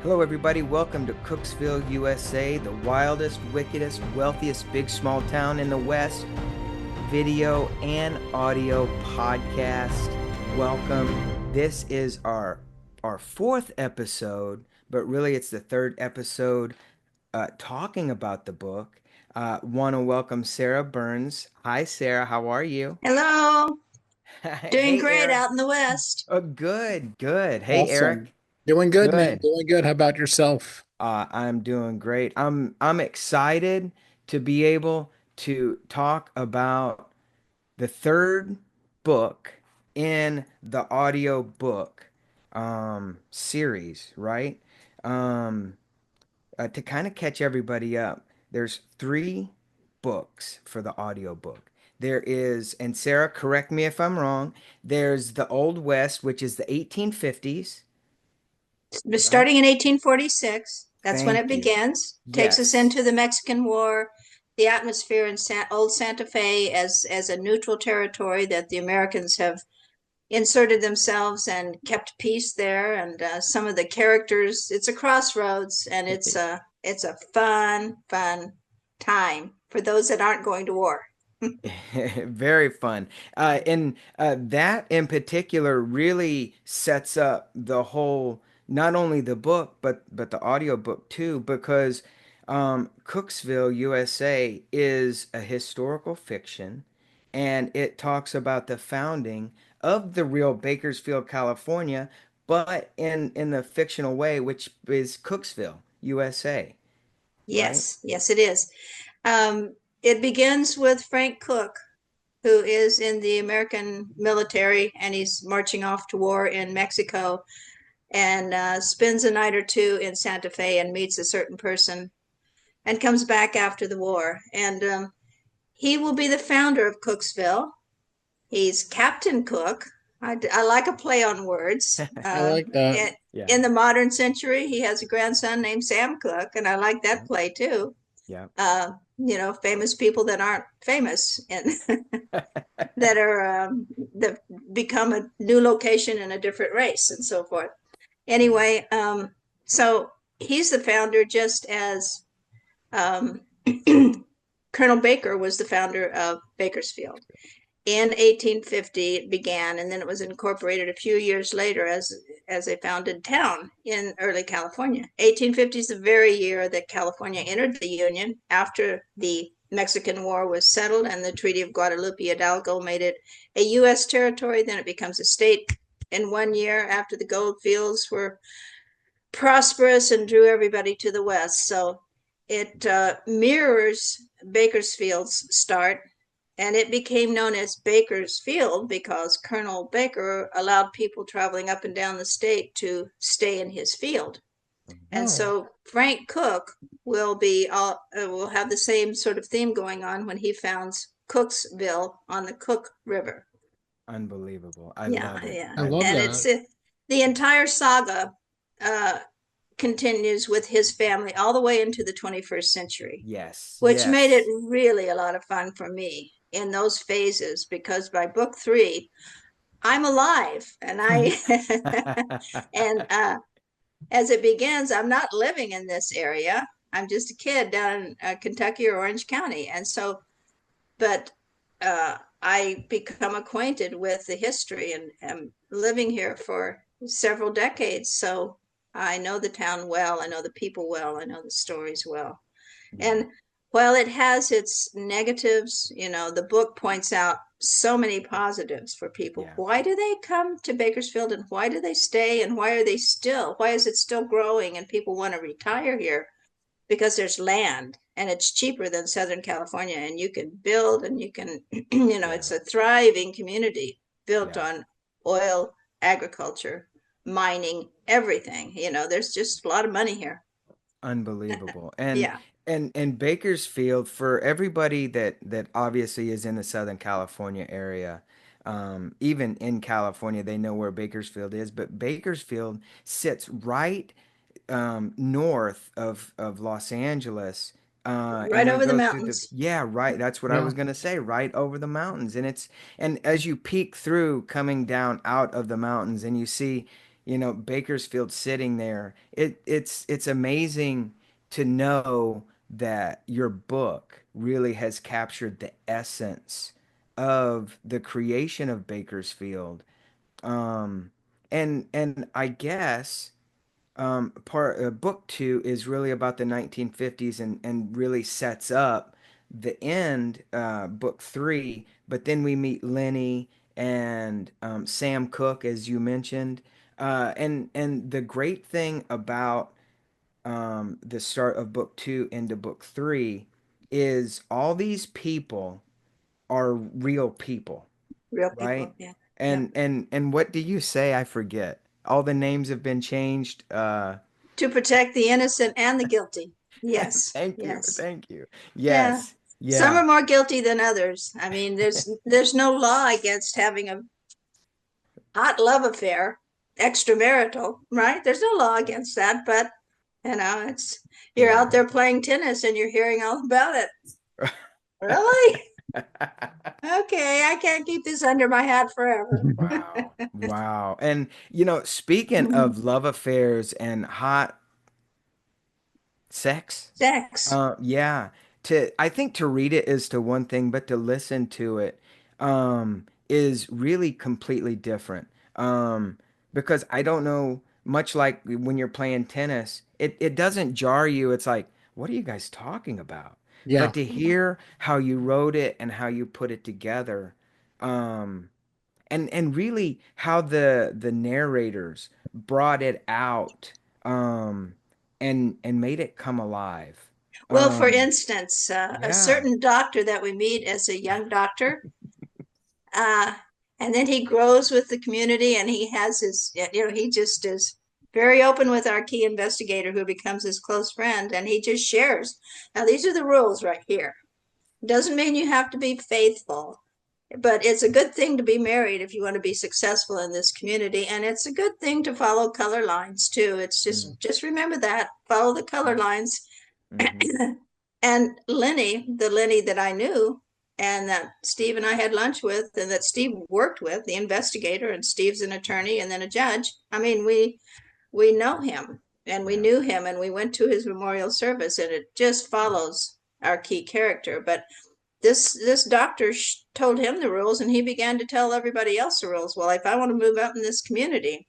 Hello, everybody. Welcome to Cookesville, USA, the wildest, wickedest, wealthiest big small town in the West. Video and audio podcast. Welcome. This is our fourth episode, but really it's the third episode talking about the book. Want to welcome Sarah Burns. Hi, Sarah. How are you? Hello. Doing Hey, great Eric. out in the West. Oh, good, good. Hey, Awesome. Eric. Doing good, man. Good. Doing good. How about yourself? I'm doing great. I'm excited to be able to talk about the third book in the audiobook series, right? Um, to kind of catch everybody up, there's three books for the audiobook. There is, and Sarah, correct me if I'm wrong, there's the Old West, which is the 1850s, right? Starting in 1846, that's when it Thank you. begins. Takes us Yes. into the Mexican War, the atmosphere in old Santa Fe as a neutral territory that the Americans have inserted themselves and kept peace there. And some of the characters, it's a crossroads, and it's a fun time for those that aren't going to war. Very fun. And that in particular really sets up the whole, not only the book, but the audiobook too, because Cookesville, USA is a historical fiction, and it talks about the founding of the real Bakersfield, California, but in the fictional way, which is Cookesville, USA, right? Yes, it is. It begins with Frank Cook, who is in the American military, and he's marching off to war in Mexico, and spends a night or two in Santa Fe and meets a certain person and comes back after the war. And he will be the founder of Cooksville. He's Captain Cook. I like a play on words. I like that. Yeah. In the modern century, he has a grandson named Sam Cook, and I like that play too. Yeah. uh, famous people that aren't famous and that are that become a new location in a different race and so forth. Yeah. Anyway, so he's the founder, just as um, Colonel Baker was the founder of Bakersfield. In 1850 it began, and then it was incorporated a few years later as a founded town in early California. 1850 is the very year that California entered the Union, after the Mexican War was settled and the Treaty of Guadalupe Hidalgo made it a U.S. territory. Then it becomes a state in 1 year, after the gold fields were prosperous and drew everybody to the west. So it mirrors Bakersfield's start, and it became known as Bakersfield because Colonel Baker allowed people traveling up and down the state to stay in his field. And Oh, so Frank Cook will have the same sort of theme going on when he founds Cookesville on the Cook River. Unbelievable. I Yeah, love it. yeah. I I love And love it. that. it's the entire saga uh, continues with his family all the way into the 21st century, Yes, which made it yes. really a lot of fun for me in those phases, because by book three, I'm alive, and I and as it begins, I'm not living in this area. I'm just a kid down in Kentucky or Orange County, and so, but I become acquainted with the history and am living here for several decades. So I know the town well. I know the people well. I know the stories well. Yeah, And while it has its negatives, the book points out so many positives for people. yeah, Why do they come to Bakersfield, and why do they stay, and why is it still growing and people want to retire here? Because there's land and it's cheaper than Southern California, and you can build and you can, yeah, it's a thriving community built yeah. on oil, agriculture, mining, everything. There's just a lot of money here. Unbelievable. And Yeah. and Bakersfield, for everybody that obviously is in the Southern California area, even in California, they know where Bakersfield is, but Bakersfield sits right north of Los Angeles, and Right then over the goes through the, mountains. yeah, right. That's what I Yeah. was gonna say, right over the mountains. And as you peek through, coming down out of the mountains, and you see Bakersfield sitting there. It's amazing to know that your book really has captured the essence of the creation of Bakersfield. Um, and I guess part book two is really about the 1950s and really sets up the end, book three. But then we meet Lenny and Sam Cooke, as you mentioned. And the great thing about the start of book two into book three is all these people are real people, Real right? people. Yeah. Yeah. And what do you say? I forget. All the names have been changed. To protect the innocent and the guilty. Yes. Thank you. Yes. Thank you. Yeah. Yes. Some Yeah. are more guilty than others. I mean, there's no law against having a hot love affair, extramarital, right? There's no law against that, but it's you're Yeah. out there playing tennis and you're hearing all about it. Really? Okay, I can't keep this under my hat forever. Wow. Wow. And speaking of love affairs and hot sex, Sex. yeah, to I think to read it is to one thing, but to listen to it is really completely different. Because I don't know, much like when you're playing tennis, it doesn't jar you. It's like, what are you guys talking about? But Yeah. to hear how you wrote it and how you put it together, um, and really how the narrators brought it out, um, and made it come alive. Well, for Um, instance, a yeah, certain doctor that we meet as a young doctor, uh, and then he grows with the community and he has his, he just is very open with our key investigator who becomes his close friend and he just shares. Now, these are the rules right here. Doesn't mean you have to be faithful, but it's a good thing to be married if you want to be successful in this community. And it's a good thing to follow color lines too. It's mm, just remember that, follow the color lines. hmm, And Lenny, the Lenny that I knew and that Steve and I had lunch with and that Steve worked with, the investigator, and Steve's an attorney and then a judge. I mean, we know him and we yeah, knew him and we went to his memorial service and it just follows our key character. But this doctor told him the rules and he began to tell everybody else the rules. Well, if I want to move out in this community,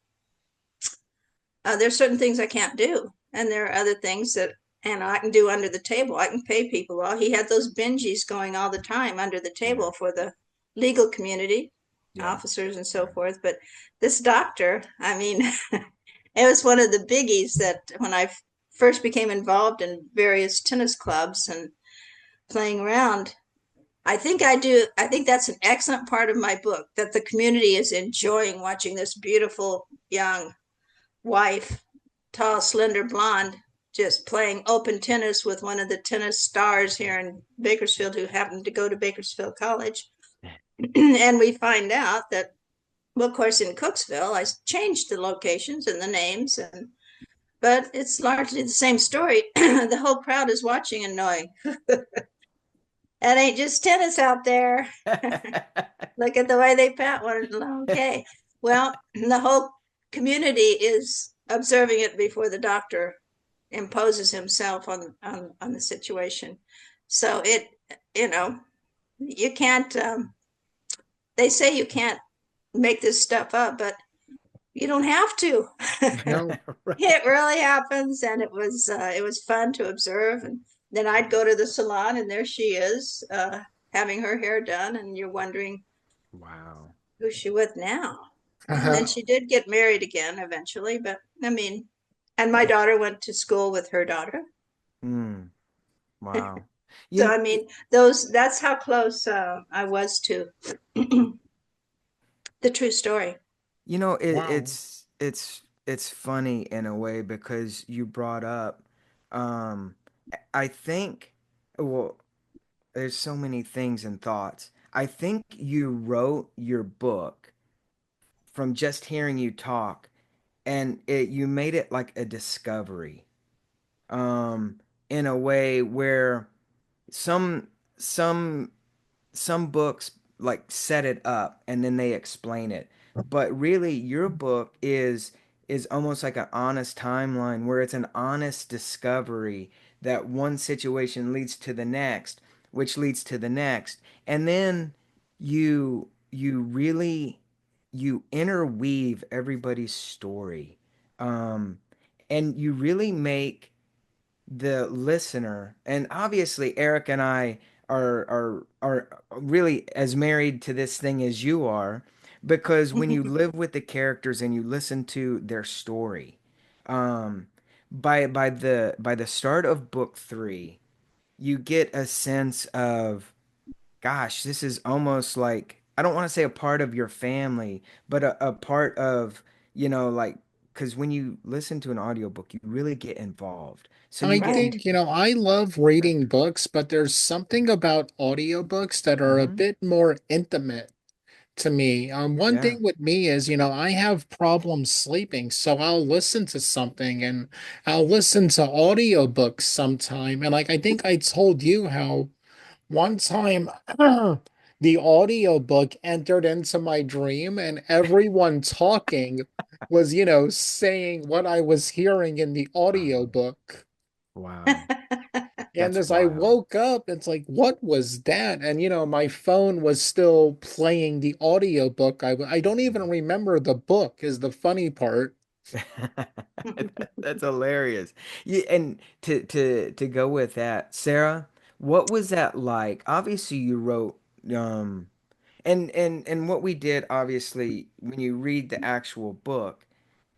there's certain things I can't do, and there are other things that I can do under the table. I can pay people. Well, he had those binges going all the time under the yeah, table for the legal community, yeah, officers and so yeah, forth. But this doctor, I mean, it was one of the biggies that when I first became involved in various tennis clubs and playing around, I think I do. I think that's an excellent part of my book that the community is enjoying watching this beautiful young wife, tall, slender blonde, just playing open tennis with one of the tennis stars here in Bakersfield who happened to go to Bakersfield College. And we find out that, well, of course, in Cookesville, I changed the locations and the names, but it's largely the same story. The whole crowd is watching and knowing that ain't just tennis out there. Look at the way they pat one. Okay. Well, the whole community is observing it before the doctor imposes himself on the situation. So you know, you can't. They say you can't make this stuff up, but you don't have to. No. right. It really happens, and it was fun to observe. And then I'd go to the salon, and there she is, having her hair done, and you're wondering Wow. who's she with now. And then Uh-huh. Wow. she did get married again eventually, but I mean, and my daughter went to school with her daughter. Mm, wow. So You, I mean, that's how close I was to the true story. Wow. it's funny in a way because you brought up, um, I think, well, there's so many things and thoughts. I think you wrote your book from just hearing you talk, and you made it like a discovery, um, in a way where some some some books like set it up and then they explain it. But really, your book is is almost like an honest timeline where it's an honest discovery that one situation leads to the next, which leads to the next. And then you really you interweave everybody's story. Um, and you really make the listener, and obviously Eric and I are really as married to this thing as you are, because when you live with the characters and you listen to their story, um, by the start of book three, you get a sense of, gosh, this is almost like, I don't want to say a part of your family, but a part of, like, because when you listen to an audiobook, you really get involved. So you I get Right. into think, I love reading books, but there's something about audiobooks that are a hmm bit more intimate to me. One yeah. thing with me is, I have problems sleeping, so I'll listen to something and I'll listen to audiobooks sometime. And like I think I told you how one time the audiobook entered into my dream and everyone talking was, saying what I was hearing in the Wow. audiobook. Wow. And That's as I wild. woke up, it's like, what was that? And my phone was still playing the audiobook. I don't even remember the book is the funny part. That's hilarious. Yeah, and to go with that, Sarah, what was that like? Obviously, you wrote, and what we did, obviously, when you read the actual book,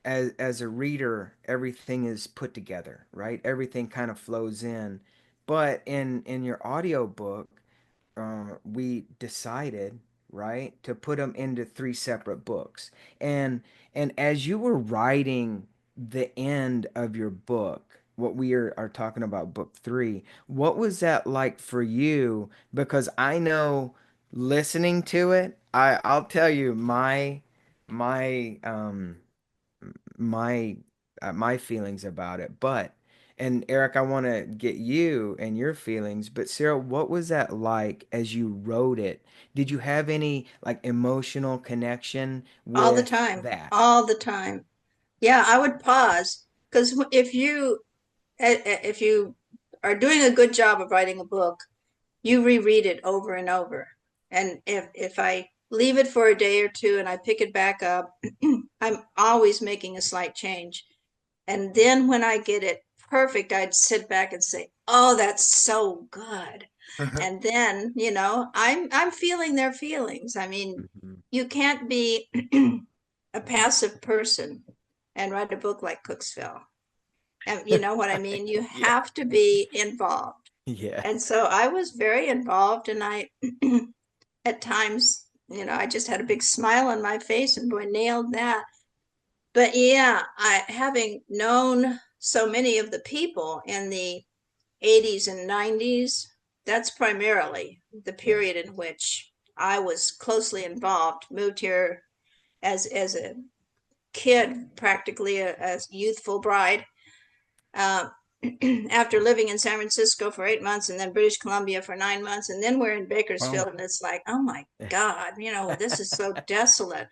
as a reader, everything is put together, right? Everything kind of flows in. But in your audiobook, we decided, right, to put them into three separate books. And as you were writing the end of your book, what we are talking about, book three, what was that like for you? Because I know listening to it, I'll tell you my my my feelings about it. But and Eric, I want to get you and your feelings. But Sarah, what was that like as you wrote it? Did you have any like emotional connection All the with time. that? All the time. Yeah, I would pause because if you are doing a good job of writing a book, you reread it over and over. And if I leave it for a day or two and I pick it back up, I'm always making a slight change. And then when I get it perfect, I'd sit back and say, "Oh, that's so good." And then, I'm feeling their feelings. I mean, Mhm. you can't be a passive person and write a book like Cookesville. And you know what I mean? You Yeah. have to be involved. Yeah. And so I was very involved, and I at times, I just had a big smile on my face and boy, nailed that. But yeah, I having known so many of the people in the 80s and 90s, that's primarily the Yeah. period in which I was closely involved. Moved here as a kid, practically a youthful bride. Uh, After living in San Francisco for 8 months and then British Columbia for 9 months, and then we're in Oh. Bakersfield, and it's like, oh my God, this is so desolate.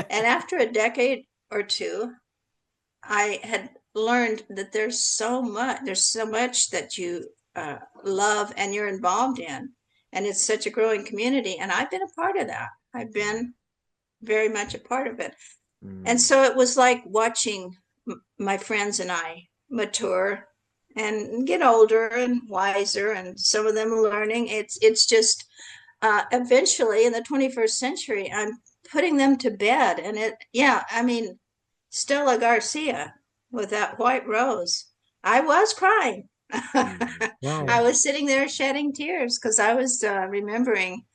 And after a decade or two, I had learned that there's so much that you love and you're involved in, and it's such a growing community. And I've been a part of that. I've Yeah. been very much a part of it. And Mm. so it was like watching my friends and I mature and get older and wiser, and some of them learning. It's just eventually in the 21st century, I'm putting them to bed, and yeah, I mean, Stella Garcia with that white rose. I was crying. Mm. Wow. I Yeah. was sitting there shedding tears because I was remembering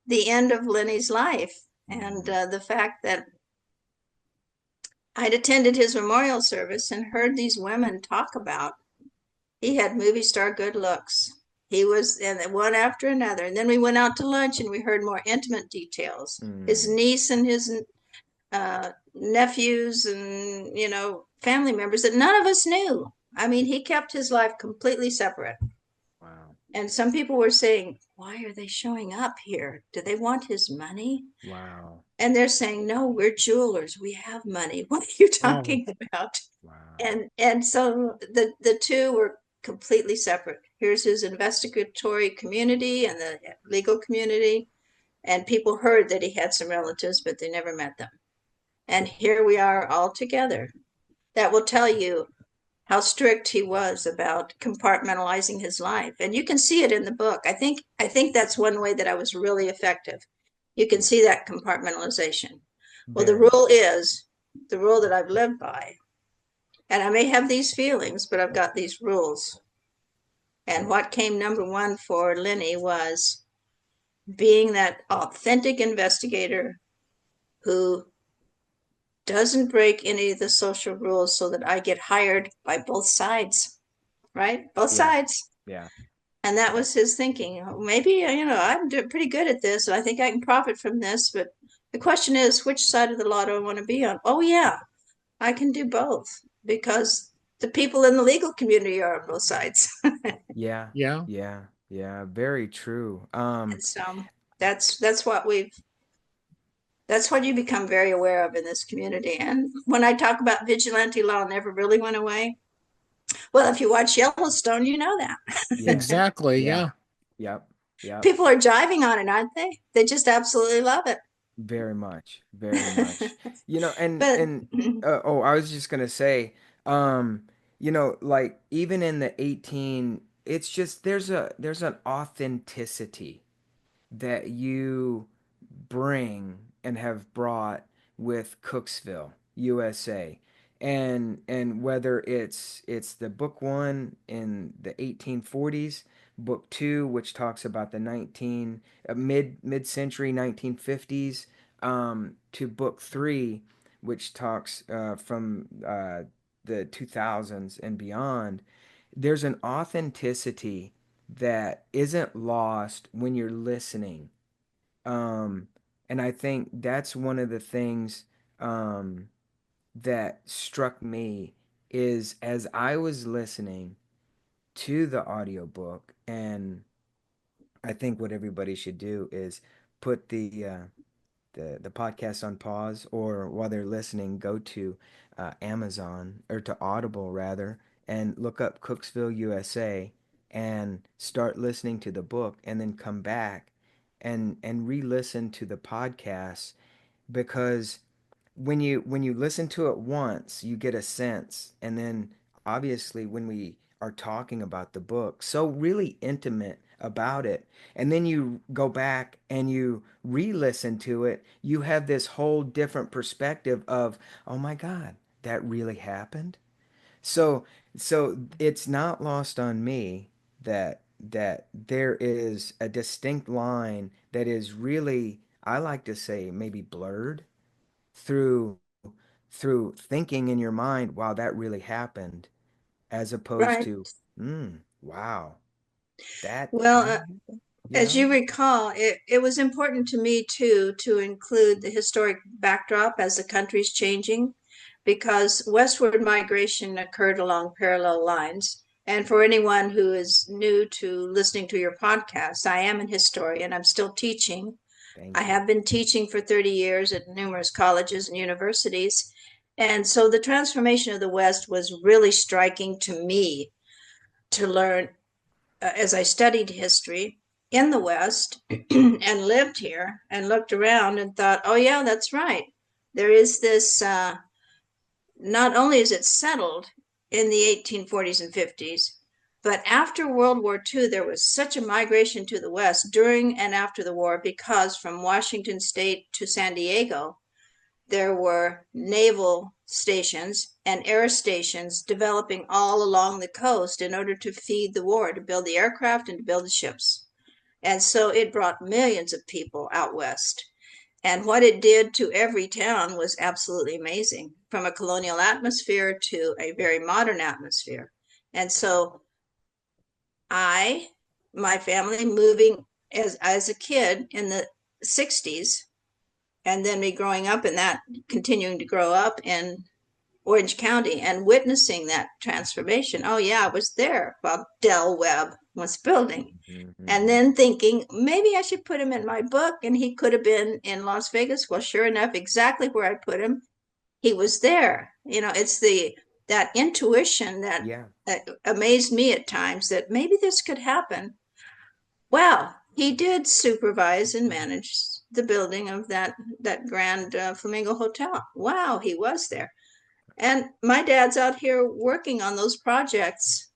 the end of Lenny's life, and Mm. the fact that I'd attended his memorial service and heard these women talk about he had movie star good looks. He was, and one after another. And then we went out to lunch and we heard more intimate details. His Mm. niece and his nephews and, family members that none of us knew. I mean, he kept his life completely separate. Wow. And some people were saying, why are they showing up here? Do they want his money? Wow. And they're saying, no, we're jewelers. We have money. What are you Oh, talking about? Wow. And so the two were completely separate. Here's his investigatory community and the legal community. And people heard that he had some relatives, but they never met them. And here we are all together. That will tell you how strict he was about compartmentalizing his life. And you can see it in the book. I think that's one way that I was really effective. You can Yeah. see that compartmentalization. Well, Very. the rule that I've lived by. And I may have these feelings, but I've got these rules. And what came number one for Lenny was being that authentic investigator who doesn't break any of the social rules so that I get hired by both sides, right? Both Yeah. sides. Yeah. And that was his thinking. Maybe, I'm doing pretty good at this. I think I can profit from this. But the question is, which side of the law do I want to be on? Oh, yeah, I can do both because the people in the legal community are on both sides. Yeah. yeah. Yeah. Yeah. Very true. And so that's what you become very aware of in this community. And when I talk about vigilante law never really went away, well, if you watch Yellowstone, you know that. Yeah. Exactly. Yeah. Yeah. Yep. Yep. People are jiving on it, aren't they? They just absolutely love it. Very much. Very much. You know, But oh, I was just gonna say, um, like even in the 18, it's just there's an authenticity that you bring and have brought with Cookesville, USA. And whether it's the book one in the 1840s, book two, which talks about the 19 mid-century 1950s, to book three, which talks from the 2000s and beyond, there's an authenticity that isn't lost when you're listening. Um, and I think that's one of the things um, that struck me is as I was listening to the audiobook, and I think what everybody should do is put the podcast on pause, or while they're listening, go to Amazon or to Audible rather, and look up Cookesville, USA, and start listening to the book, and then come back and re-listen to the podcast, because when you listen to it once, you get a sense, and then obviously when we are talking about the book, so really intimate about it, and then you go back and you re-listen to it, you have this whole different perspective of, oh my God, that really happened. So so it's not lost on me that there is a distinct line that is really, I like to say, maybe blurred through thinking in your mind, wow, that really happened, as opposed right. to, wow, that Well, really happened, you as know? you recall, it was important to me too to include the historic backdrop as the country's changing, because westward migration occurred along parallel lines. And for anyone who is new to listening to your podcast, I am an historian. I'm still teaching. I Thank you. have been teaching for 30 years at numerous colleges and universities. And so the transformation of the West was really striking to me to learn as I studied history in the West and lived here and looked around and thought, oh, yeah, that's right. There is this, not only is it settled in the 1840s and 50s, but after World War II, there was such a migration to the West during and after the war, because from Washington State to San Diego, there were naval stations and air stations developing all along the coast in order to feed the war, to build the aircraft and to build the ships. And so it brought millions of people out west. And what it did to every town was absolutely amazing, from a colonial atmosphere to a very modern atmosphere. And so I, my family moving as a kid in the 60s, and then me growing up in that, continuing to grow up in Orange County and witnessing that transformation. Oh yeah, I was there while Del Webb was building. And Mm-hmm. then thinking maybe I should put him in my book, and he could have been in Las Vegas. Well, sure enough, exactly where I put him, he was there. It's that intuition Yeah. that amazed me at times, that maybe this could happen. Well, he did supervise and manage the building of that grand Flamingo Hotel. Wow, he was there. And my dad's out here working on those projects.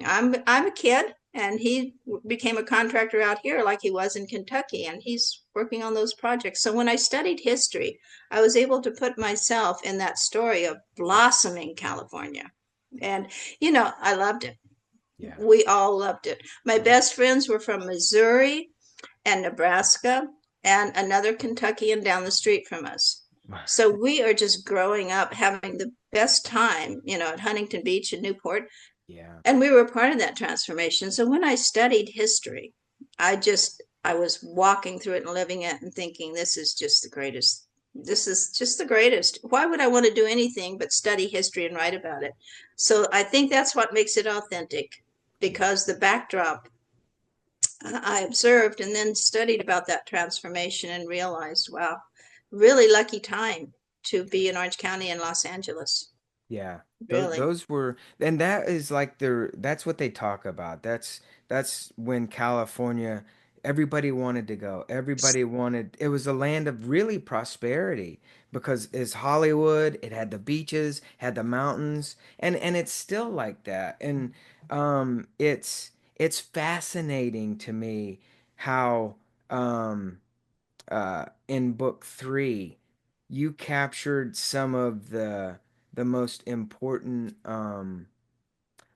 I'm a kid, and he became a contractor out here like he was in Kentucky, and he's working on those projects. So when I studied history, I was able to put myself in that story of blossoming California. And I loved it. Yeah. We all loved it. My Right. best friends were from Missouri and Nebraska, and another Kentuckian down the street from us. So we are just growing up having the best time, at Huntington Beach and Newport. Yeah. And we were part of that transformation. So when I studied history, I was walking through it and living it and thinking, this is just the greatest. This is just the greatest. Why would I want to do anything but study history and write about it? So I think that's what makes it authentic, Yeah. because the backdrop I observed and then studied about that transformation and realized, wow, really lucky time to be in Orange County and Los Angeles. Yeah, Really. those were, and that is like that's what they talk about. That's when California, everybody wanted to go. Everybody wanted, it was a land of really prosperity because it's Hollywood, it had the beaches, had the mountains, and it's still like that. And it's fascinating to me how um in book three, you captured some of the most important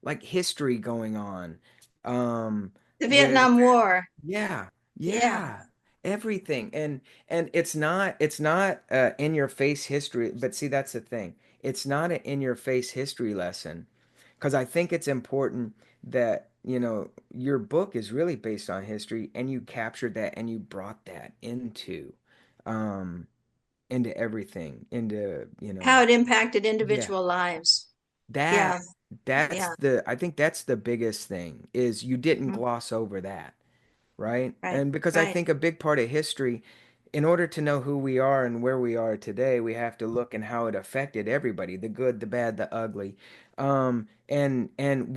like history going on The with Vietnam War. yeah, Yeah, yeah, everything. And it's not in your face history, but see that's the thing. It's not an in your face history lesson because I think it's important that, your book is really based on history and you captured that and you brought that um into everything, into, how it impacted yeah, individual lives. Yeah, that that's yeah. I think that's the biggest thing is you didn't Mhm. gloss over that, right? Right, And because I right. think a big part of history, in order to know who we are and where we are today, we have to look and how it affected everybody, the good, the bad, the ugly. And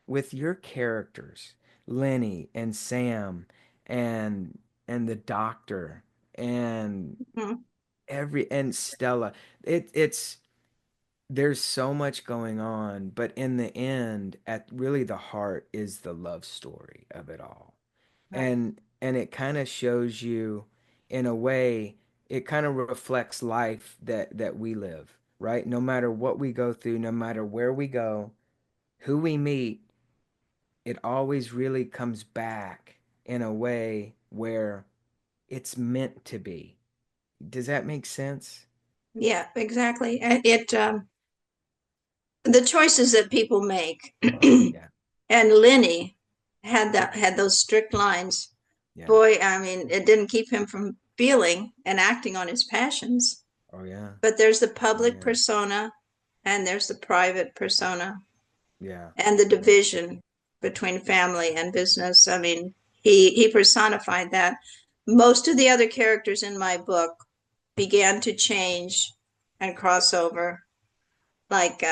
with your characters, Lenny and Sam and the doctor and Mhm. and Stella, it's there's so much going on, but in the end, at really the heart is the love story of it all. Right. And it kind of shows you in a way, it kind of reflects life that we live, right? No matter what we go through, no matter where we go, who we meet, it always really comes back in a way where it's meant to be. Does that make sense? Yeah, exactly. The choices that people make. Yeah. And Lenny had those strict lines. Yeah. Boy, I mean, it didn't keep him from feeling and acting on his passions. Oh yeah. But there's the Oh public yeah. persona and there's the private persona, Yeah. and the Yeah. division between family and business. I mean, he personified that. Most of the other characters in my book began to change and cross over, like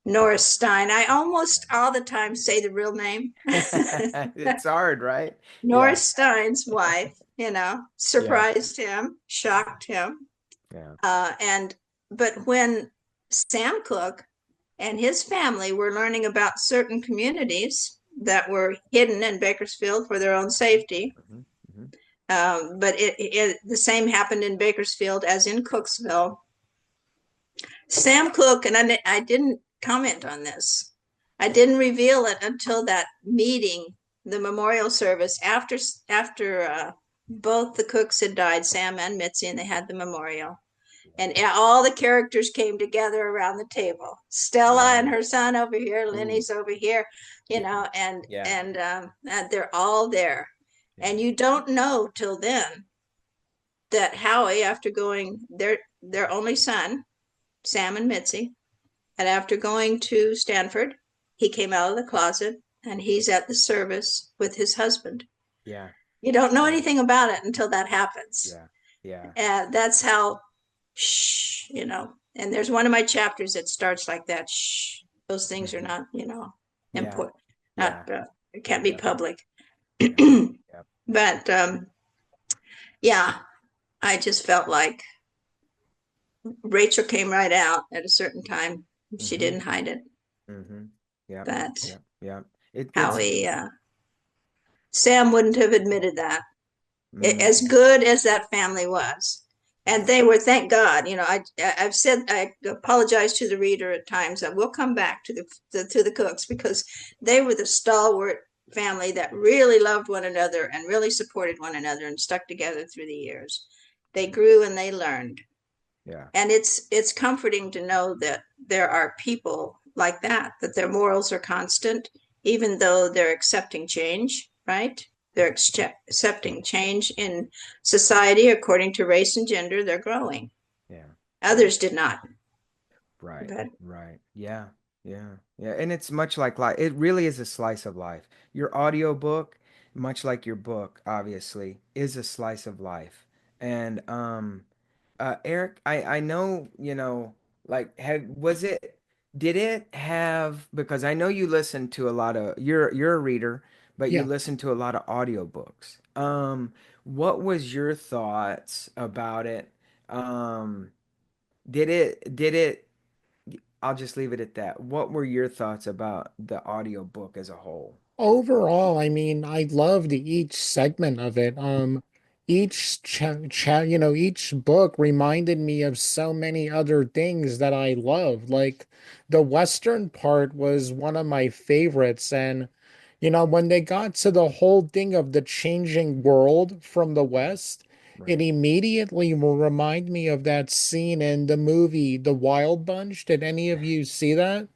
Norris Stein. I almost all the time say the real name. It's hard, right? Yeah. Norris Stein's wife, Yeah. surprised him, shocked him. Yeah. And but when Sam Cooke and his family were learning about certain communities that were hidden in Bakersfield for their own safety, Hmm. Hmm. but the same happened in Bakersfield as in Cookesville. Sam Cooke, and I didn't comment on this. I didn't reveal it until that meeting, the memorial service after both the Cooks had died, Sam and Mitzi, and they had the memorial. And all the characters came together around the table. Stella and Yeah. her son over here, Ooh. Lenny's over here, Yeah. and Yeah. and they're all there. Yeah. And you don't know till then that Howie, after going, their only son, Sam and Mitzi, and after going to Stanford, he came out of the closet and he's at the service with his husband. Yeah. You don't know Yeah. anything about it until that happens. Yeah. Yeah. And that's how, shh, you know. And there's one of my chapters that starts like that. Shh, those things are Mhm. not, you know, Yeah. important. Not, Yeah. it can't be Yep. public. Yep. Yep. But yeah, I just felt like Rachel came right out at a certain time. She Mm-hmm. didn't hide it. Mm-hmm. Yep. But Yep. Yep. It's Howie, Sam wouldn't have admitted that. As mm, good as that family was, and yeah. they were, thank God. You know, I've said, I apologize to the reader at times. I will come back to the Cooks, because they were the stalwart family that really loved one another and really supported one another and stuck together through the years. They grew and they learned, Yeah. and it's comforting to know that there are people like that, that their morals are constant, even though they're accepting change, right? They're accepting change in society according to race and gender. They're growing. Yeah. Yeah. Others did not. Right. But Right. Yeah. Yeah. Yeah. And it's much like life. It really is a slice of life. Your audiobook, much like your book, obviously, is a slice of life. And Eric, I know, like did it have, because I know you listen to a lot of, you're a reader, but you Yeah. listen to a lot of audiobooks. What was your thoughts about it? Um, did it I'll just leave it at that. What were your thoughts about the audiobook as a whole? Overall, I mean, I loved each segment of it. Each book reminded me of so many other things that I loved. Like the Western part was one of my favorites. And, when they got to the whole thing of the changing world from the Right. West, it Right. immediately will remind me of that scene in the movie The Wild Bunch. Did any of you see that?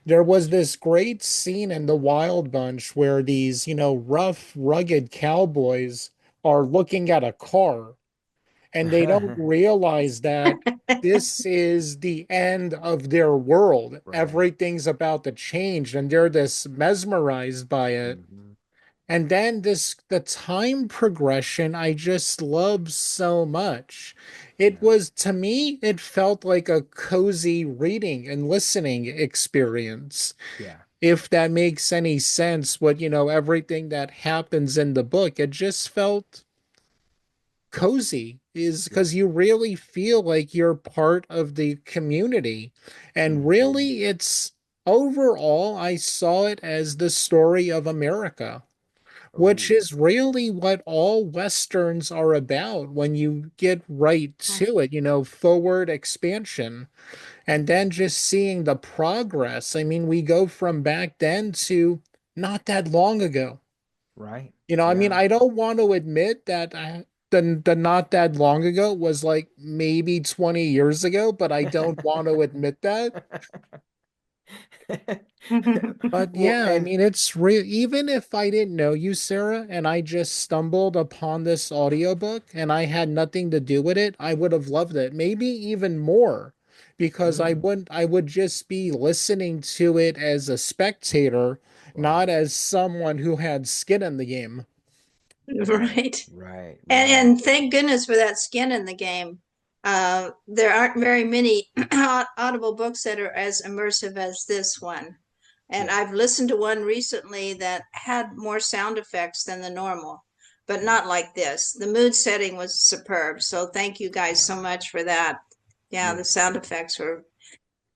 There was this great scene in The Wild Bunch where these, rough, rugged cowboys are looking at a car and they don't realize that this is the end of their world. Right. Everything's about to change and they're this mesmerized by it. Hmm. And then the time progression I just love so much. It Yeah. was, to me, it felt like a cozy reading and listening experience. Yeah. If that makes any sense, everything that happens in the book, it just felt cozy, is Yeah. because you really feel like you're part of the community. And Hmm. really, it's overall, I saw it as the story of America, which Oh, is really what all Westerns are about when you get right to it, forward expansion. And then just seeing the progress. I mean, we go from back then to not that long ago. right. I mean, Yeah. I don't want to admit that the not that long ago was like maybe 20 years ago, but I don't want to admit that. But Well, yeah, I and mean, it's real. Even if I didn't know you, Sarah, and I just stumbled upon this audiobook and I had nothing to do with it, I would have loved it. Maybe even more, because mm, I would just be listening to it as a spectator, wow. not as someone who had skin in the game. Right. right. Right. And Right. thank goodness for that skin in the game. There aren't very many audible books that are as immersive as this one. And Yeah. I've listened to one recently that had more sound effects than the normal, but Yeah. not like this. The mood setting was superb. So thank you guys so Wow. much for that. Yeah, Yeah. the sound Yeah. effects were, Well,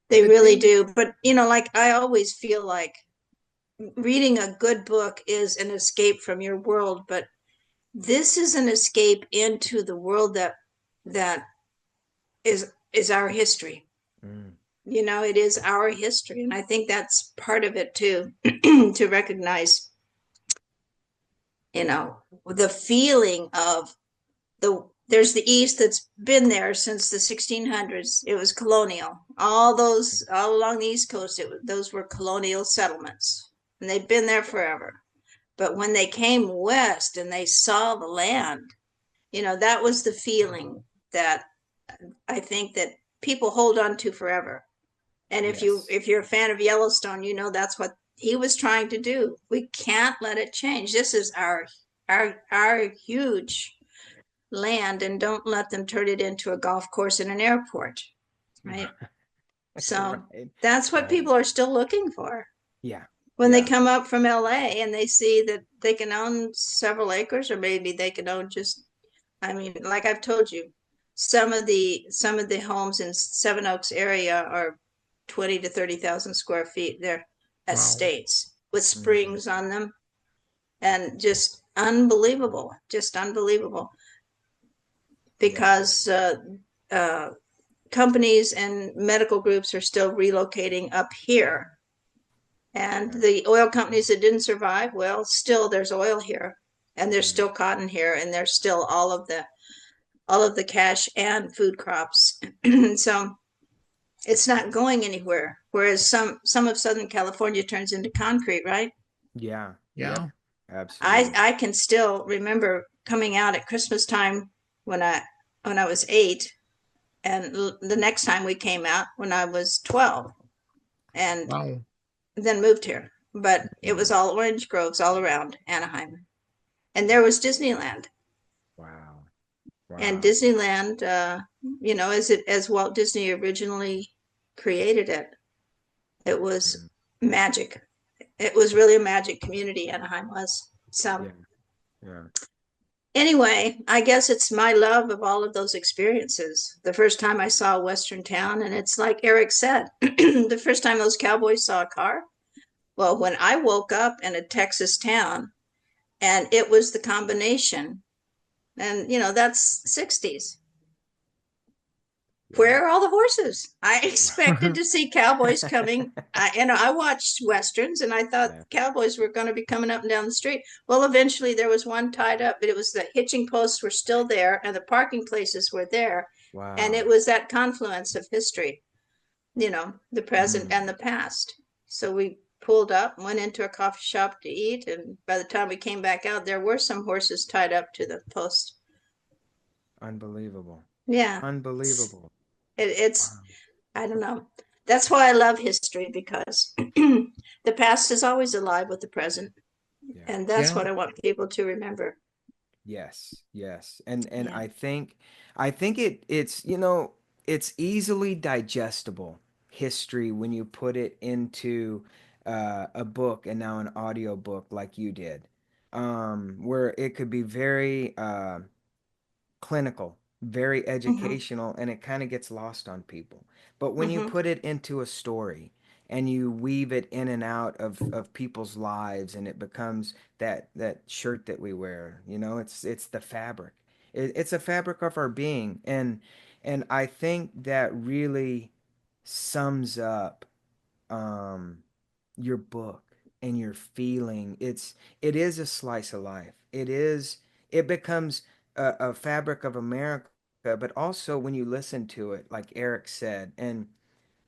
they the really thing, do. But, like I always feel like reading a good book is an escape from your world, but this is an escape into the world that is our history. mm, It is our history, and I think that's part of it too. To recognize, the feeling of there's the East that's been there since the 1600s. It was colonial. All along the East Coast, those were colonial settlements, and they'd been there forever. But when they came west and they saw the land, That was the feeling that I think that people hold on to forever. And if you Yes. if you're a fan of Yellowstone, that's what he was trying to do. We can't let it change. This is our huge land, and don't let them turn it into a golf course and an airport, right? So Right. that's what Right. people are still looking for. Yeah. When they Yeah. come up from LA and they see that they can own several acres, or maybe they can own just, I mean, like I've told you, some of the homes in Seven Oaks area are 20 to 30,000 square feet. They're Wow. estates with Mhm. springs on them, and just unbelievable, Yeah. because uh, companies and medical groups are still relocating up here. And Yeah. the oil companies that didn't survive, well, still there's oil here, and there's Mm. still cotton here, and there's still all of the cash and food crops. So it's not going anywhere. Whereas some of Southern California turns into concrete, right? Yeah. Yep. Yeah. Absolutely. I can still remember coming out at Christmas time when I was 8, and the next time we came out when I was 12, and Wow. then moved here. But it was Mhm. all orange groves all around Anaheim, and there was Disneyland. Wow. And Wow. Disneyland, as Walt Disney originally created it, it was Mm. magic. It was really a magic community, Anaheim was. So Yeah. Yeah. anyway, I guess it's my love of all of those experiences. The first time I saw a Western town, and it's like Eric said, the first time those cowboys saw a car. Well, when I woke up in a Texas town, and it was the combination, and that's 60s. Yeah. Where are all the horses? I expected to see cowboys coming. I watched westerns, and I thought Yeah. cowboys were going to be coming up and down the street. Well, eventually there was one tied up, but it was the hitching posts were still there, and the parking places were there, and it Wow. was that confluence of history, the present Mm. and the past. So we pulled up, went into a coffee shop to eat, and by the time we came back out, there were some horses tied up to the post. Unbelievable. Yeah, it's Unbelievable. it's Wow. I don't know. That's why I love history, because the past is always alive with the present. Yeah. And that's Yeah. what I want people to remember. Yes. Yes. And Yeah. I think it's it's easily digestible history when you put it into a book, and now an audio book like you did. Where it could be very clinical, very Mm-hmm. educational, and it kind of gets lost on people. But when you Mm-hmm. put it into a story and you weave it in and out of people's lives, and it becomes that shirt that we wear, it's the fabric. It's a fabric of our being, and I think that really sums up um your book and your feeling. It is a slice of life. It becomes a fabric of America, but also when you listen to it, like Eric said, and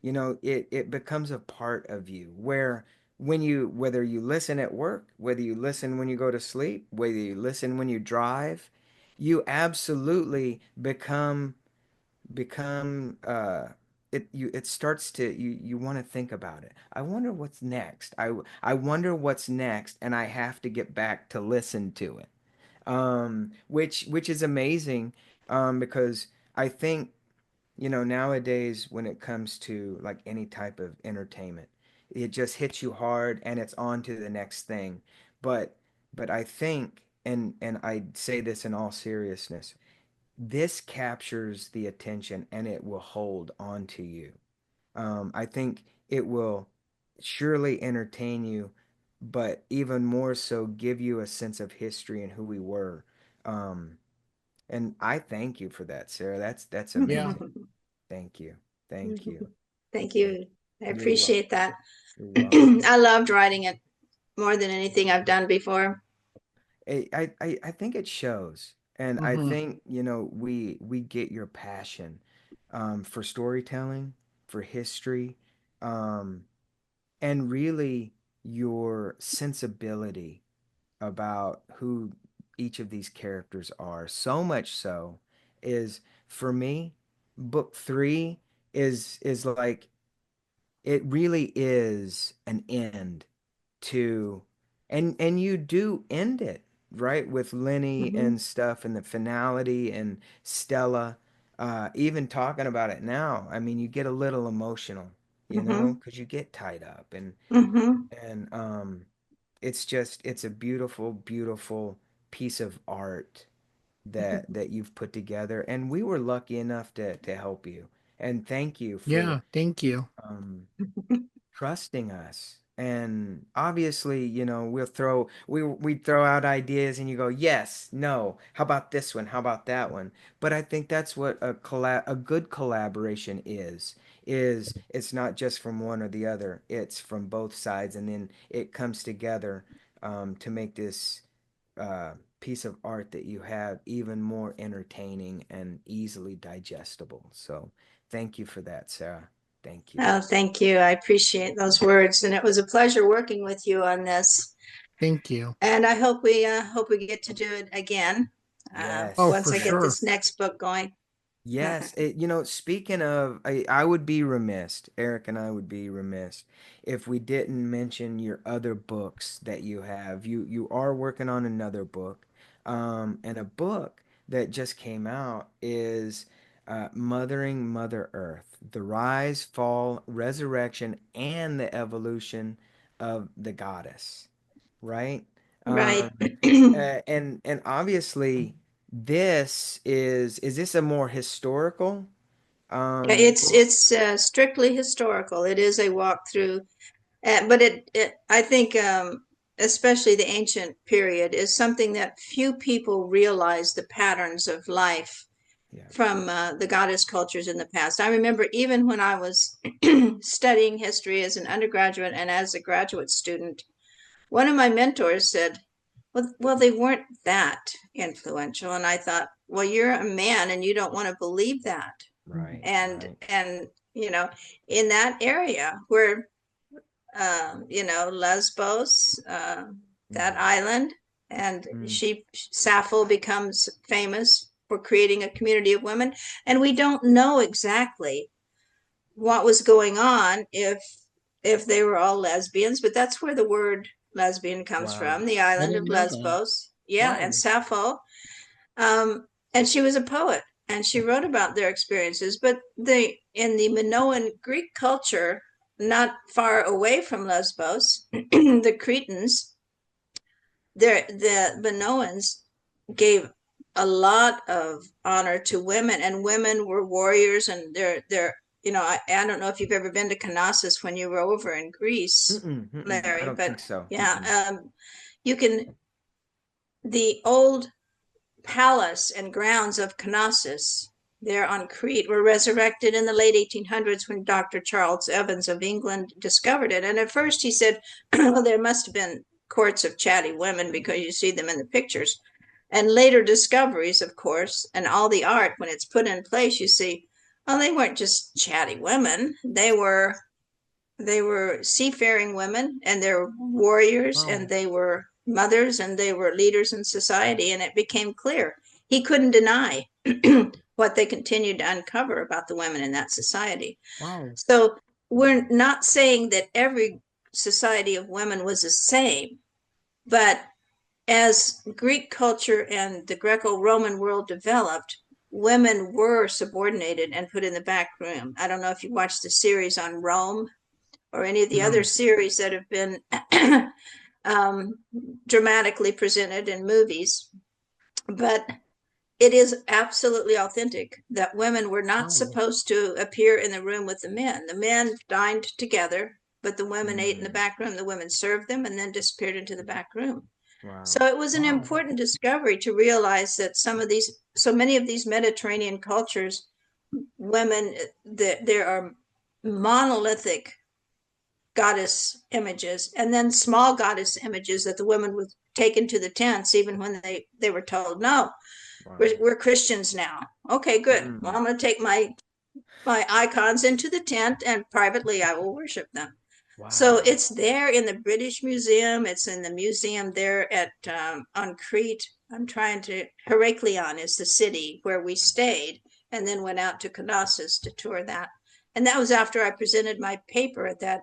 it becomes a part of you, where whether you listen at work, whether you listen when you go to sleep, whether you listen when you drive, you absolutely become it starts to you want to think about it. I wonder what's next. I wonder what's next, and I have to get back to listen to it. Which is amazing, because I think nowadays when it comes to like any type of entertainment, it just hits you hard and it's on to the next thing. but but I think, and I say this in all seriousness, this captures the attention and it will hold on to you. I think it will surely entertain you, but even more so give you a sense of history and who we were. Um, and I thank you for that, Sarah. That's Yeah. amazing. Thank you. Thank you. Thank Thank you. I You're welcome. appreciate that. You're welcome. I loved writing it more than anything I've done before. I think it shows. And I Hmm. think, we get your passion for storytelling, for history, um, and really your sensibility about who each of these characters are. So much so is, for me, book three is like, it really is an end to, and you do end it right with Lenny Mm-hmm. and stuff and the finality and Stella. Even talking about it now, I mean, you get a little emotional, you know, Mm-hmm. because you get tied up, Mm-hmm. and it's just, it's a beautiful, beautiful piece of art that you've put together, and we were lucky enough to help you, and thank you for Yeah, thank you. um trusting us. And obviously, you know, we throw out ideas and you go, yes, no, how about this one, how about that one? But I think that's what a good collaboration is it's not just from one or the other, it's from both sides, and then it comes together to make this piece of art that you have even more entertaining and easily digestible. So thank you for that, Sarah. Thank you. Oh, thank you. I appreciate those words, and it was a pleasure working with you on this. Thank you. And I hope we get to do it again Oh, Yes. once for I get sure. this next book going. Yes. You know, speaking of, I would be remiss, Eric and I would be remiss if we didn't mention your other books that you have. You are working on another book. And a book that just came out is Mothering Mother Earth: The Rise, Fall, Resurrection, and the Evolution of the Goddess, right? Right. Um, and obviously is this a more historical book? It's strictly historical. It is a walkthrough, but it I think especially the ancient period is something that few people realize the patterns of life Yeah. from the goddess cultures in the past. I remember even when I was studying history as an undergraduate and as a graduate student, one of my mentors said, well, they weren't that influential. And I thought, well, you're a man and you don't want to believe that. Right, And, right. and, you know, in that area where, Lesbos, that Hmm. island, and Mm. Sappho becomes famous for creating a community of women. And we don't know exactly what was going on if they were all lesbians, but that's where the word lesbian comes Wow. from, the I island of didn't know that. Lesbos. Yeah, and Wow. Sappho. And she was a poet and she wrote about their experiences, but in the Minoan Greek culture, not far away from Lesbos, the Cretans, the Minoans gave a lot of honor to women, and women were warriors, and I don't know if you've ever been to Knossos when you were over in Greece, Mm-mm, mm-mm. I Larry, don't but think so. Mm-mm. yeah, you can the old palace and grounds of Knossos there on Crete were resurrected in the late 1800s when Dr. Charles Evans of England discovered it. And at first he said, well, there must have been courts of chatty women because you see them in the pictures. And later discoveries, of course, and all the art, when it's put in place, you see, well, they weren't just chatty women. They were seafaring women, and they were warriors, Oh, and they were mothers, and they were leaders in society. And it became clear he couldn't deny what they continued to uncover about the women in that society. Wow. So we're not saying that every society of women was the same, but as Greek culture and the Greco-Roman world developed, women were subordinated and put in the back room. I don't know if you watched the series on Rome or any of the other no. series that have been um, dramatically presented in movies, but it is absolutely authentic that women were not Wow. supposed to appear in the room with the men. The men dined together, but the women ate in the Mm. back room. The women served them and then disappeared into the back room. Wow. So it was an Wow. important discovery to realize that so many of these Mediterranean cultures, women, there are monolithic goddess images and then small goddess images that the women would take into the tents even when they were told no, Wow. we're Christians now. Okay, good. Well, Mm. I'm going to take my icons into the tent and privately I will worship them. So Wow. it's there in the British Museum. It's in the museum there at on Crete. I'm trying to. Heraklion is the city where we stayed, and then went out to Knossos to tour that. And that was after I presented my paper at that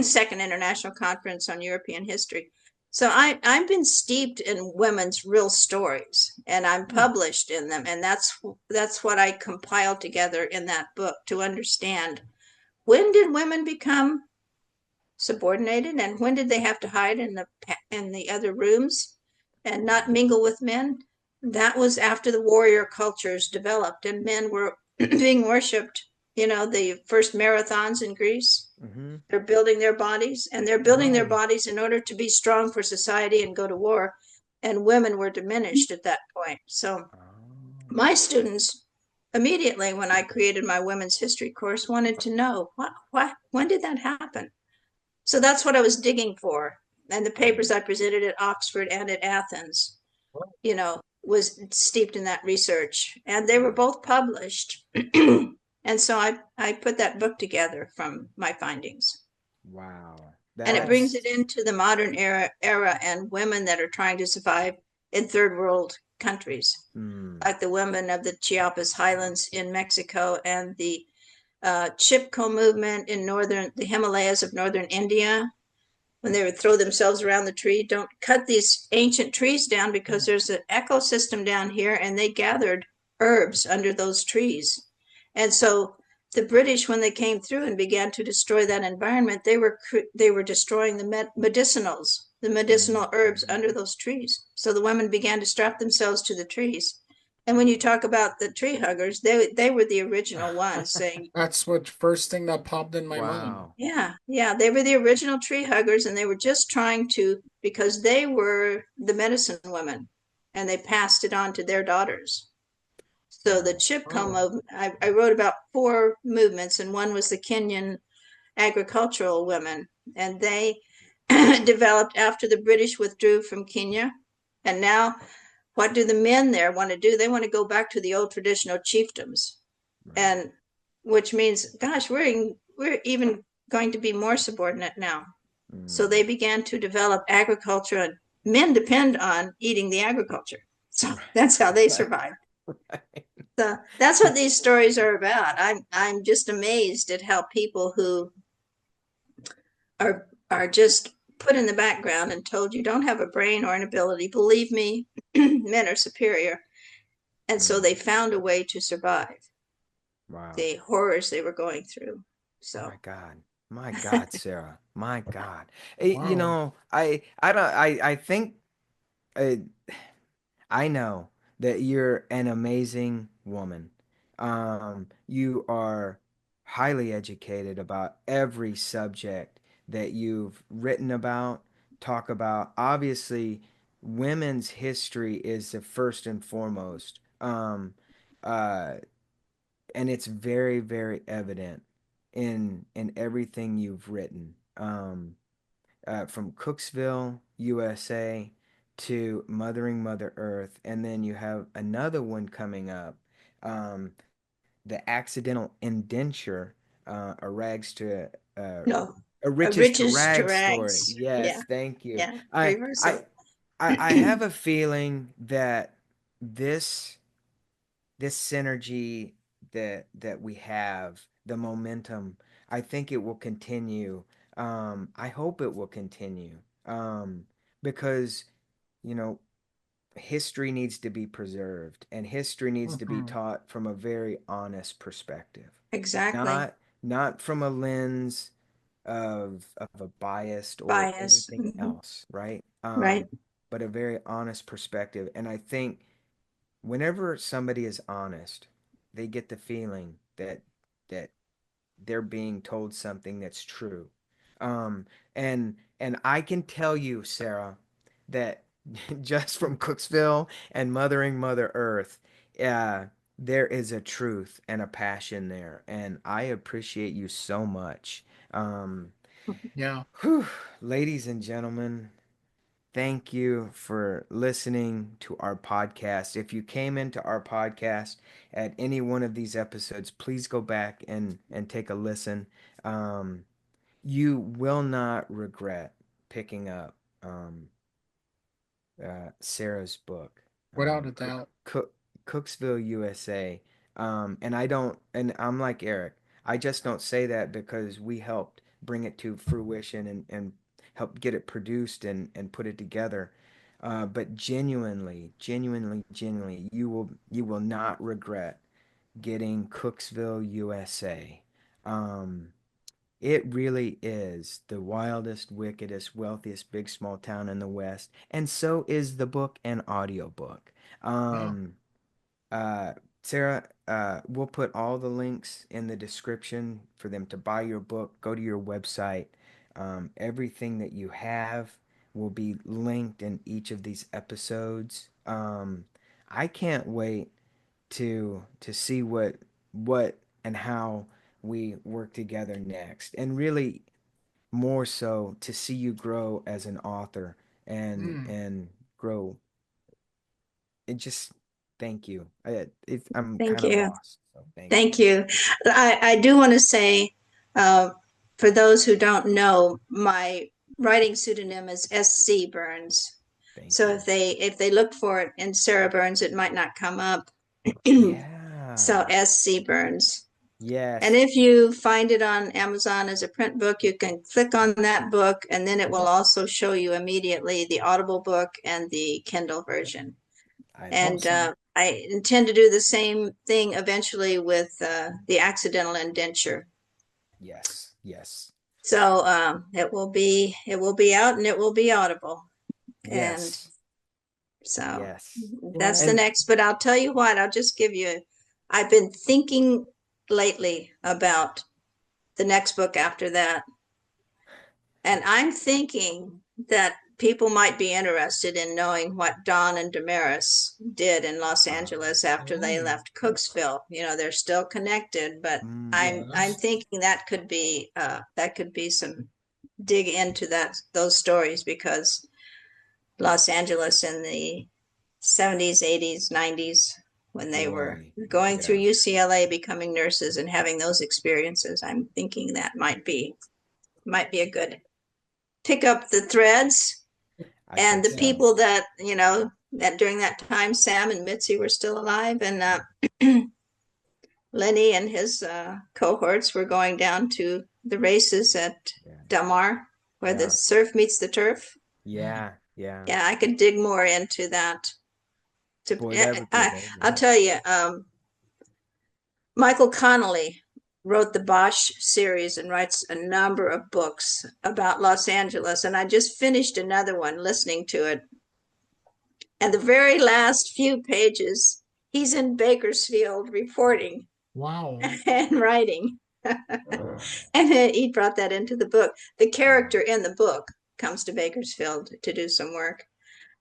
second international conference on European history. So I've been steeped in women's real stories, and I'm Hmm. published in them, and that's what I compiled together in that book to understand when did women become subordinated, and when did they have to hide in the other rooms and not mingle with men. That was after the warrior cultures developed and men were being worshipped. The first marathons in Greece, Mm-hmm. they're building their bodies, and they're building their Oh, bodies in order to be strong for society and go to war, and women were diminished at that point. So Oh. my students immediately, when I created my women's history course, wanted to know what when did that happen. So that's what I was digging for. And the papers I presented at Oxford and at Athens, was steeped in that research. And they were both published. And so I put that book together from my findings. Wow. And it brings That's it into the modern era and women that are trying to survive in third world countries, mm, like the women of the Chiapas Highlands in Mexico and the Chipko movement in the Himalayas of northern India, when they would throw themselves around the tree. Don't cut these ancient trees down because there's an ecosystem down here, and they gathered herbs under those trees. And so the British, when they came through and began to destroy that environment, they were destroying the medicinal herbs mm. under those trees. So the women began to strap themselves to the trees. And when you talk about the tree huggers, they were the original ones saying, that's what first thing that popped in my mind. Wow. yeah, yeah, they were the original tree huggers, and they were just trying to, because they were the medicine women, and they passed it on to their daughters. So the Wow. Chipko Oh, movement, I wrote about four movements, and one was the Kenyan agricultural women, and they developed after the British withdrew from Kenya. And now, what do the men there want to do? They want to go back to the old traditional chiefdoms, Right. and which means, gosh, we're even going to be more subordinate now. So they Mm. began to develop agriculture, and men depend on eating the agriculture. So that's how they Right. survive. Right. So that's what these stories are about. I'm just amazed at how people who are just put in the background and told you don't have a brain or an ability. Believe me, men are superior. And so Mm. they found a way to survive Wow. the horrors they were going through. So My God. My God, Sarah. My God. wow. I don't I think uh, I know that you're an amazing woman. You are highly educated about every subject that you've written about, talk about. Obviously, women's history is the first and foremost. Uh, and it's very, very evident in everything you've written. From Cookesville, USA to Mothering Mother Earth. And then you have another one coming up, um, The Accidental Indenture, a rags to no, a riches to riches to rags story. rags. Yeah, Yes, thank you. yeah, I I reversal. I have a feeling that this this synergy that we have, the momentum, I think it will continue. I hope it will continue. Because, you know, history needs to be preserved and history needs to be Mhm. taught from a very honest perspective. Exactly. Not from a lens of a biased or Bias. anything else, right? Right. But a very honest perspective. And I think whenever somebody is honest, they get the feeling that they're being told something that's true. Um, and I can tell you, Sarah, that just from Cooksville and Mothering Mother Earth, uh, there is a truth and a passion there, and I appreciate you so much. Um, Yeah. whew, ladies and gentlemen, thank you for listening to our podcast. If you came into our podcast at any one of these episodes, please go back and take a listen. Um, you will not regret picking up Sarah's book. Without a doubt. Cook, Cookesville, USA. And I'm like Eric. I just don't say that because we helped bring it to fruition and help get it produced and put it together. But genuinely, you will not regret getting Cookesville, USA. Um, it really is the wildest, wickedest, wealthiest big small town in the West, and so is the book and audiobook. Yeah. Um, uh, Sarah, we'll put all the links in the description for them to buy your book. Go to your website. Everything that you have will be linked in each of these episodes. I can't wait to see what and how we work together next, and really more so to see you grow as an author Mm. and grow. It just thank you. I'm Thank kind of you. lost, so thank you. Thank you. I do want to say, uh, for those who don't know, my writing pseudonym is S.C. Burns. Thank So you. if they look for it in Sarah Burns, it might not come up. So Yeah. S.C. Burns. And Yes. if you find it on Amazon as a print book, you can click on that book, and then it will also show you immediately the Audible book and the Kindle version. I love And it. Awesome. I intend to do the same thing eventually with the accidental indenture. Yes. Yes. So it will be out and it will be audible. And Yes. so Yes. that's Well, the And next. But I'll tell you what, I'll just give you. I've been thinking lately about the next book after that. And I'm thinking that people might be interested in knowing what Don and Damaris did in Los Angeles after they oh, left Cookesville. They're still connected, but I'm yes. thinking that could be some dig into those stories, because Los Angeles in the 70s, 80s, 90s, when they were Boy. going through Yeah. UCLA, becoming nurses and having those experiences, I'm thinking that might be a good pick up the threads, I and think the so. people that during that time Sam and Mitzi were still alive, and Lenny and his cohorts were going down to the races at Yeah. Del Mar, where the Yeah. surf meets the turf. mm. Yeah. Yeah. Yeah, I could dig more into that. To Boy, that would be I'll amazing. tell you, Michael Connolly wrote the Bosch series and writes a number of books about Los Angeles, and I just finished another one listening to it. And the very last few pages, he's in Bakersfield reporting Wow. and writing. And he brought that into the book. The Wow. character in the book comes to Bakersfield to do some work,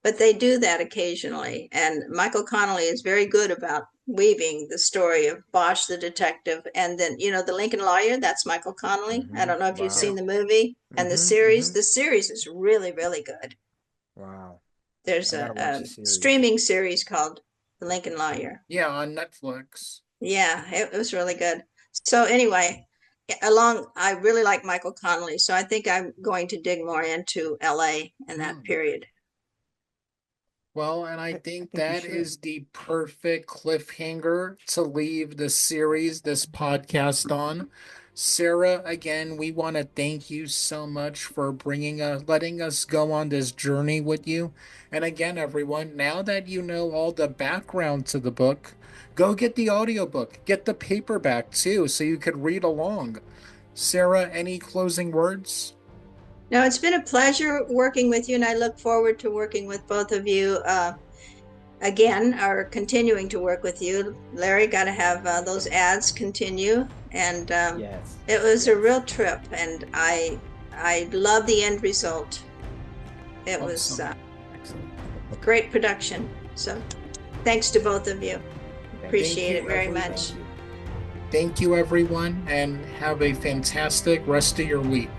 but they do that occasionally. And Michael Connolly is very good about weaving the story of Bosch the detective, and then the Lincoln lawyer. That's Michael Connolly. I Mm-hmm. don't know if you've Yeah. seen Wow. the movie and the Mm-hmm. series. Mm-hmm. The series is really, really good. Wow. There's I a, gotta watch a the series. streaming series called The Lincoln Lawyer. Yeah, on Netflix. Yeah, it was really good. So anyway, I really like Michael Connolly, so I think I'm going to dig more into LA in that Mm. period. Well, and I I think think you that should. is the perfect cliffhanger to leave the series, this podcast on. Sarah, again, we want to thank you so much for letting us go on this journey with you. And again, everyone, now that you know all the background to the book, go get the audiobook, get the paperback too, so you could read along. Sarah, any closing words? Now, it's been a pleasure working with you, and I look forward to working with both of you again, or continuing to work with you. Larry, got to have those ads continue, and Yes. it was a Yes. real trip, and I love the end result. It was Awesome. Excellent. great production. So thanks to both of you. Thank you. Thank Appreciate you, it very everyone. much. Thank you. Thank you, everyone, and have a fantastic rest of your week.